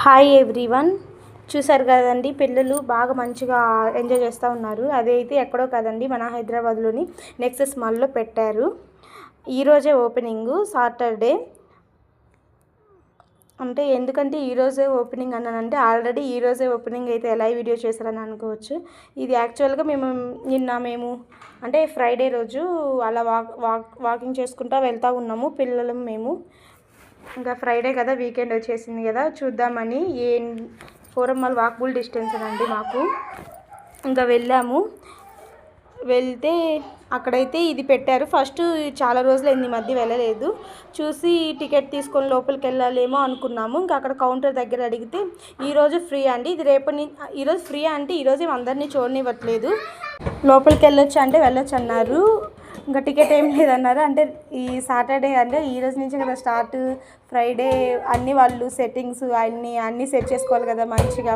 Hi everyone, చూసారు కదండి. పిల్లలు బాగా మంచిగా ఎంజాయ్ చేస్తూ ఉన్నారు. అదైతే ఎక్కడో కాదండి, మన హైదరాబాద్లోని నెక్సెస్ మాల్లో పెట్టారు. ఈరోజే ఓపెనింగ్, సాటర్డే. అంటే ఎందుకంటే ఈరోజే ఓపెనింగ్ అన్నానంటే ఆల్రెడీ ఈరోజే ఓపెనింగ్ అయితే ఎలా వీడియో చేశారని అనుకోవచ్చు. ఇది యాక్చువల్గా మేము అంటే ఫ్రైడే రోజు అలా వాకింగ్ చేసుకుంటూ వెళ్తూ ఉన్నాము పిల్లలు మేము. ఇంకా ఫ్రైడే కదా, వీకెండ్ వచ్చేసింది కదా, చూద్దామని. ఫోరమ్మల్ వాకబుల్ డిస్టెన్స్ అండి మాకు. ఇంకా వెళ్తే అక్కడైతే ఇది పెట్టారు. ఫస్ట్ చాలా రోజులైంది ఈ మధ్య వెళ్ళలేదు. చూసి టికెట్ తీసుకొని లోపలికి వెళ్ళాలేమో అనుకున్నాము. ఇంకా అక్కడ కౌంటర్ దగ్గర అడిగితే ఈరోజు ఫ్రీ అండి, ఇది ఈరోజు ఫ్రీ అంటే ఈరోజు అందరినీ చూడనివ్వట్లేదు, లోపలికి వెళ్ళొచ్చు అంటే వెళ్ళొచ్చు అన్నారు. ఇంకా టికెట్ ఏం లేదన్నారు. అంటే ఈ సాటర్డే అంటే ఈరోజు నుంచి కదా స్టార్ట్, ఫ్రైడే అన్నీ వాళ్ళు సెట్టింగ్స్ అన్నీ సెట్ చేసుకోవాలి కదా మంచిగా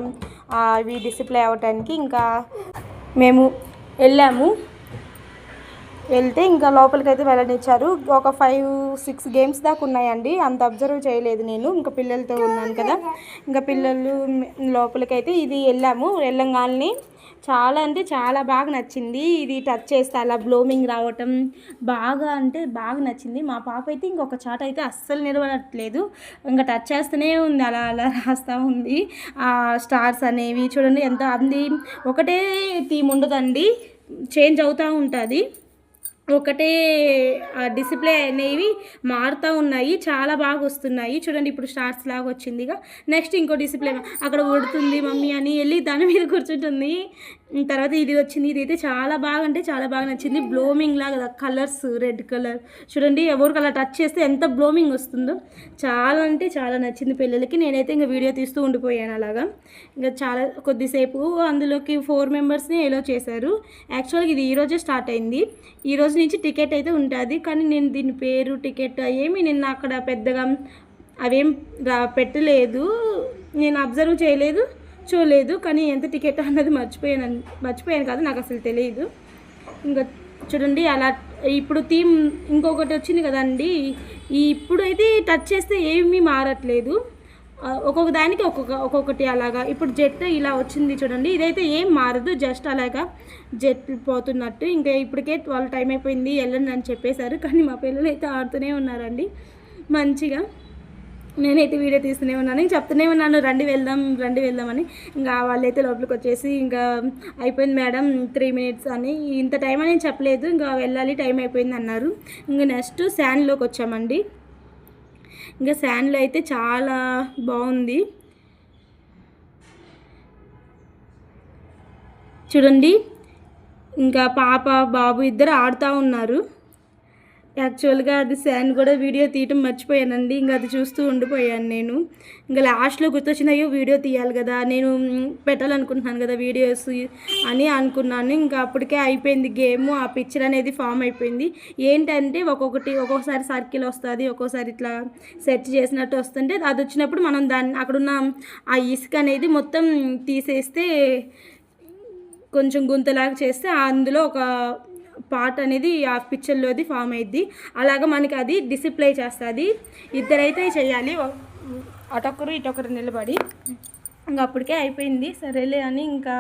అవి డిస్ప్లే అవ్వటానికి. ఇంకా మేము వెళ్తే ఇంకా లోపలికి అయితే వెళ్ళనిచ్చారు. ఒక 5-6 గేమ్స్ దాకా ఉన్నాయండి. అంత అబ్జర్వ్ చేయలేదు నేను, ఇంకా పిల్లలతో ఉన్నాను కదా. ఇంకా పిల్లలు లోపలికైతే ఇది వెళ్ళంగానే చాలా అంటే చాలా బాగా నచ్చింది. ఇది టచ్ చేస్తే అలా బ్లోమింగ్ రావటం బాగా అంటే బాగా నచ్చింది. మా పాప అయితే ఇంకొక చాట అయితే అస్సలు నిలబడట్లేదు, ఇంకా టచ్ చేస్తూనే ఉంది, అలా అలా రాస్తూ ఉంది. ఆ స్టార్స్ అనేవి చూడండి ఎంత అంది. ఒకటే థీమ్ ఉండదండి, చేంజ్ అవుతూ ఉంటుంది. ఒకటే డిస్ప్లే అనేవి మారుతూ ఉన్నాయి, చాలా బాగా వస్తున్నాయి. చూడండి ఇప్పుడు స్టార్స్ లాగా వచ్చిందిగా, నెక్స్ట్ ఇంకో డిస్ప్లే అక్కడ ఉడుతుంది మమ్మీ అని వెళ్ళి దాని మీద కూర్చుంటుంది. తర్వాత ఇది వచ్చింది. ఇది అయితే చాలా బాగా అంటే చాలా బాగా నచ్చింది. బ్లోమింగ్ లాగా కలర్స్, రెడ్ కలర్ చూడండి, ఎవరికి అలా టచ్ చేస్తే ఎంత బ్లోమింగ్ వస్తుందో, చాలా అంటే చాలా నచ్చింది పిల్లలకి. నేనైతే ఇంకా వీడియో తీస్తూ ఉండిపోయాను అలాగా. ఇంకా చాలా కొద్దిసేపు అందులోకి 4 మెంబర్స్ని ఎలో చేశారు. యాక్చువల్గా ఇది ఈరోజే స్టార్ట్ అయింది. ఈ రోజు నుంచి టికెట్ అయితే ఉంటుంది, కానీ నేను దీని పేరు టికెట్ ఏమి నిన్న అక్కడ పెద్దగా అవేం పెట్టలేదు, నేను అబ్జర్వ్ చేయలేదు, చూడలేదు. కానీ ఎంత టికెట్ అన్నది మర్చిపోయాను కాదు, నాకు అసలు తెలియదు. ఇంకా చూడండి అలా ఇప్పుడు థీమ్ ఇంకొకటి వచ్చింది కదండి. ఇప్పుడైతే టచ్ చేస్తే ఏమీ మారట్లేదు, ఒక్కొక్క దానికి ఒక్కొక్కటి అలాగా. ఇప్పుడు జెట్ ఇలా వచ్చింది చూడండి, ఇదైతే ఏం మారదు, జస్ట్ అలాగా జెట్ పోతున్నట్టు. ఇంకా ఇప్పటికే 12 టైం అయిపోయింది వెళ్ళండి అని చెప్పేశారు, కానీ మా పిల్లలు అయితే ఆడుతూనే ఉన్నారండి మంచిగా. నేనైతే వీడియో తీస్తూనే ఉన్నాను, చెప్తూనే ఉన్నాను రండి వెళ్దాం అని. ఇంకా వాళ్ళైతే లోపలికి వచ్చేసి ఇంకా అయిపోయింది మేడం 3 మినిట్స్ అని, ఇంత టైం అని చెప్పలేదు, ఇంకా వెళ్ళాలి టైం అయిపోయింది అన్నారు. ఇంకా నెక్స్ట్ శాండ్లోకి వచ్చామండి. ఇంకా శాండ్లో అయితే చాలా బాగుంది చూడండి. ఇంకా పాప బాబు ఇద్దరు ఆడుతూ ఉన్నారు. యాక్చువల్గా అది శాండ్ కూడా వీడియో తీయటం మర్చిపోయానండి, ఇంకా అది చూస్తూ ఉండిపోయాను నేను. ఇంకా లాస్ట్లో గుర్తొచ్చింది, అయ్యో వీడియో తీయాలి కదా, నేను పెట్టాలనుకుంటున్నాను కదా వీడియోస్ అని అనుకున్నాను. ఇంకా అప్పటికే అయిపోయింది గేమ్, ఆ పిక్చర్ అనేది ఫామ్ అయిపోయింది. ఏంటంటే ఒక్కొక్కసారి సర్కిల్ వస్తుంది, ఒక్కోసారి ఇట్లా సెట్ చేసినట్టు వస్తుంటే, అది వచ్చినప్పుడు మనం దాన్ని అక్కడున్న ఆ ఇసుక అనేది మొత్తం తీసేస్తే, కొంచెం గుంతలాగా చేస్తే అందులో ఒక పార్ట్ అనేది ఆ పిక్చర్లోది ఫామ్ అయ్యిద్ది. అలాగా మనకి అది డిస్ప్లే చేస్తుంది. ఇద్దరైతే చేయాలి, అటొకరు ఇటొకరు నిలబడి. ఇంకా అప్పటికే అయిపోయింది, సరేలే అని ఇంకా